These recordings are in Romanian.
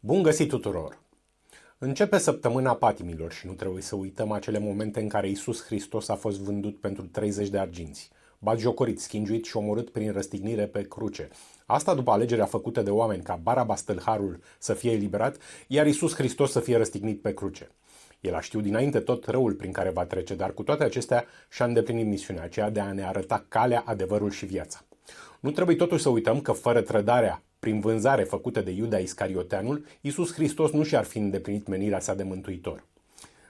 Bun găsit tuturor! Începe săptămâna patimilor și nu trebuie să uităm acele momente în care Iisus Hristos a fost vândut pentru 30 de arginți, batjocorit, schingiuit și omorât prin răstignire pe cruce. Asta după alegerea făcută de oameni ca Baraba tâlharul să fie eliberat, iar Iisus Hristos să fie răstignit pe cruce. El a știut dinainte tot răul prin care va trece, dar cu toate acestea și-a îndeplinit misiunea aceea de a ne arăta calea, adevărul și viața. Nu trebuie totuși să uităm că fără trădarea prin vânzare făcută de Iuda Iscarioteanul, Iisus Hristos nu și-ar fi îndeplinit menirea sa de mântuitor.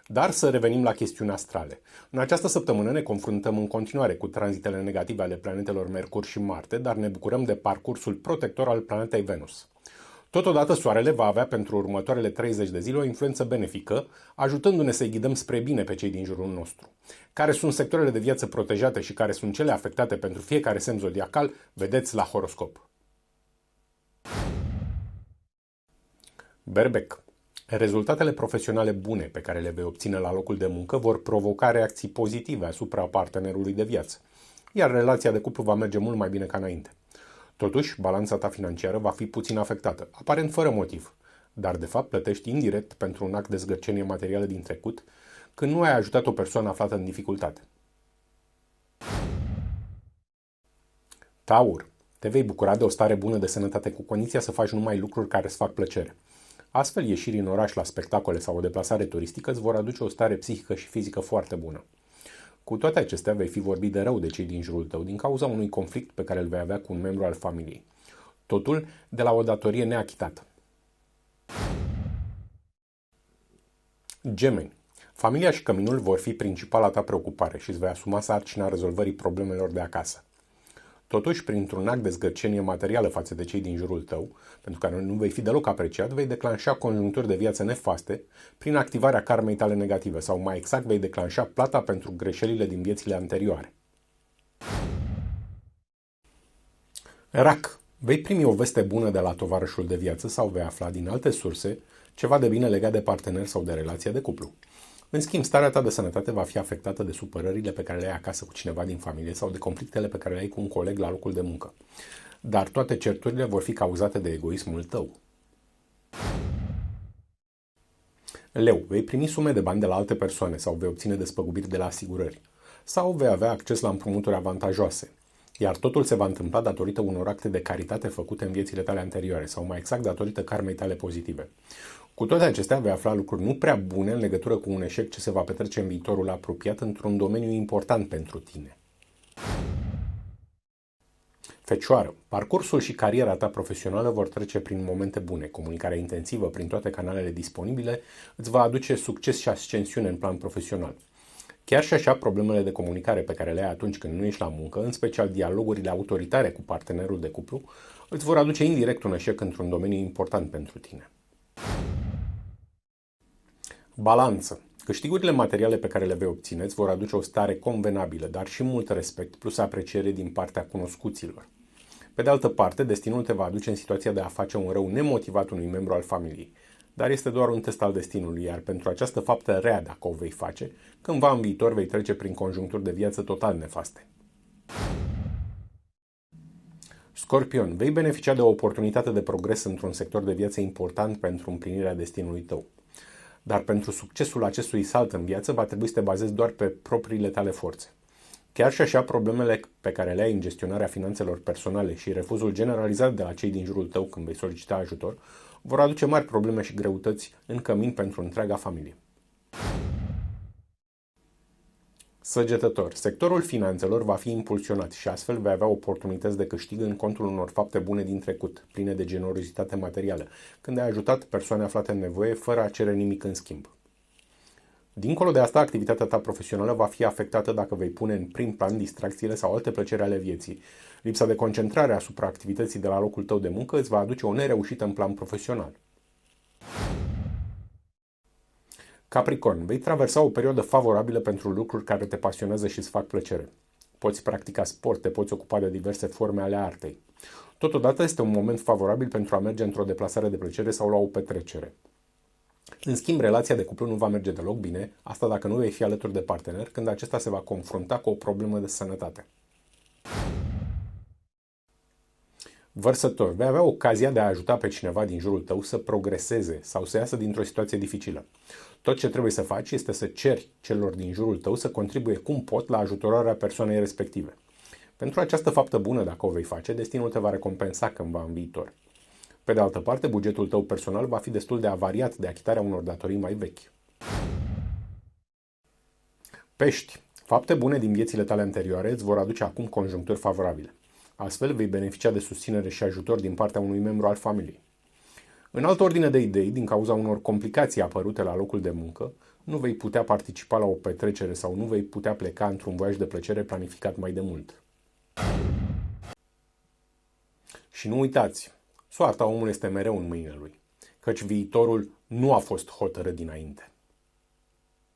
Dar să revenim la chestiuni astrale. În această săptămână ne confruntăm în continuare cu tranzitele negative ale planetelor Mercur și Marte, dar ne bucurăm de parcursul protector al planetei Venus. Totodată, Soarele va avea pentru următoarele 30 de zile o influență benefică, ajutându-ne să-i ghidăm spre bine pe cei din jurul nostru. Care sunt sectoarele de viață protejate și care sunt cele afectate pentru fiecare semn zodiacal, vedeți la horoscop. Berbec. Rezultatele profesionale bune pe care le vei obține la locul de muncă vor provoca reacții pozitive asupra partenerului de viață, iar relația de cuplu va merge mult mai bine ca înainte. Totuși, balanța ta financiară va fi puțin afectată, aparent fără motiv, dar de fapt plătești indirect pentru un act de zgârcenie materială din trecut, când nu ai ajutat o persoană aflată în dificultate. Taur. Te vei bucura de o stare bună de sănătate cu condiția să faci numai lucruri care îți fac plăcere. Astfel, ieșiri în oraș la spectacole sau o deplasare turistică îți vor aduce o stare psihică și fizică foarte bună. Cu toate acestea, vei fi vorbit de rău de cei din jurul tău din cauza unui conflict pe care îl vei avea cu un membru al familiei. Totul de la o datorie neachitată. Gemeni. Familia și căminul vor fi principala ta preocupare și îți vei asuma sarcina rezolvării problemelor de acasă. Totuși, printr-un act de zgârcenie materială față de cei din jurul tău, pentru care nu vei fi deloc apreciat, vei declanșa conjuncturi de viață nefaste prin activarea karmei tale negative sau, mai exact, vei declanșa plata pentru greșelile din viețile anterioare. Rac. Vei primi o veste bună de la tovarășul de viață sau vei afla din alte surse ceva de bine legat de partener sau de relația de cuplu. În schimb, starea ta de sănătate va fi afectată de supărările pe care le ai acasă cu cineva din familie sau de conflictele pe care le ai cu un coleg la locul de muncă. Dar toate certurile vor fi cauzate de egoismul tău. Leu, vei primi sume de bani de la alte persoane sau vei obține despăgubiri de la asigurări. Sau vei avea acces la împrumuturi avantajoase. Iar totul se va întâmpla datorită unor acte de caritate făcute în viețile tale anterioare sau mai exact datorită karmei tale pozitive. Cu toate acestea vei afla lucruri nu prea bune în legătură cu un eșec ce se va petrece în viitorul apropiat într-un domeniu important pentru tine. Fecioară, parcursul și cariera ta profesională vor trece prin momente bune. Comunicarea intensivă prin toate canalele disponibile îți va aduce succes și ascensiune în plan profesional. Chiar și așa, problemele de comunicare pe care le ai atunci când nu ești la muncă, în special dialogurile autoritare cu partenerul de cuplu, îți vor aduce indirect un eșec într-un domeniu important pentru tine. Balanță. Câștigurile materiale pe care le vei obține îți vor aduce o stare convenabilă, dar și mult respect plus apreciere din partea cunoscuților. Pe de altă parte, destinul te va aduce în situația de a face un rău nemotivat unui membru al familiei, dar este doar un test al destinului, iar pentru această faptă rea, dacă o vei face, cândva în viitor vei trece prin conjuncturi de viață total nefaste. Scorpion, vei beneficia de o oportunitate de progres într-un sector de viață important pentru împlinirea destinului tău. Dar pentru succesul acestui salt în viață va trebui să te bazezi doar pe propriile tale forțe. Chiar și așa, problemele pe care le ai în gestionarea finanțelor personale și refuzul generalizat de la cei din jurul tău când vei solicita ajutor vor aduce mari probleme și greutăți în cămin pentru întreaga familie. Săgetător. Sectorul finanțelor va fi impulsionat și astfel vei avea oportunități de câștig în contul unor fapte bune din trecut, pline de generozitate materială, când ai ajutat persoane aflate în nevoie fără a cere nimic în schimb. Dincolo de asta, activitatea ta profesională va fi afectată dacă vei pune în prim plan distracțiile sau alte plăceri ale vieții. Lipsa de concentrare asupra activității de la locul tău de muncă îți va aduce o nereușită în plan profesional. Capricorn, vei traversa o perioadă favorabilă pentru lucruri care te pasionează și îți fac plăcere. Poți practica sport, te poți ocupa de diverse forme ale artei. Totodată este un moment favorabil pentru a merge într-o deplasare de plăcere sau la o petrecere. În schimb, relația de cuplu nu va merge deloc bine, asta dacă nu vei fi alături de partener când acesta se va confrunta cu o problemă de sănătate. Vărsător, vei avea ocazia de a ajuta pe cineva din jurul tău să progreseze sau să iasă dintr-o situație dificilă. Tot ce trebuie să faci este să ceri celor din jurul tău să contribuie cum pot la ajutorarea persoanei respective. Pentru această faptă bună, dacă o vei face, destinul te va recompensa cândva în viitor. Pe de altă parte, bugetul tău personal va fi destul de avariat de achitarea unor datorii mai vechi. Pești. Fapte bune din viețile tale anterioare îți vor aduce acum conjuncturi favorabile. Astfel, vei beneficia de susținere și ajutor din partea unui membru al familiei. În altă ordine de idei, din cauza unor complicații apărute la locul de muncă, nu vei putea participa la o petrecere sau nu vei putea pleca într-un voiaj de plăcere planificat mai de mult. Și nu uitați, soarta omului este mereu în mâinile lui, căci viitorul nu a fost hotărât dinainte.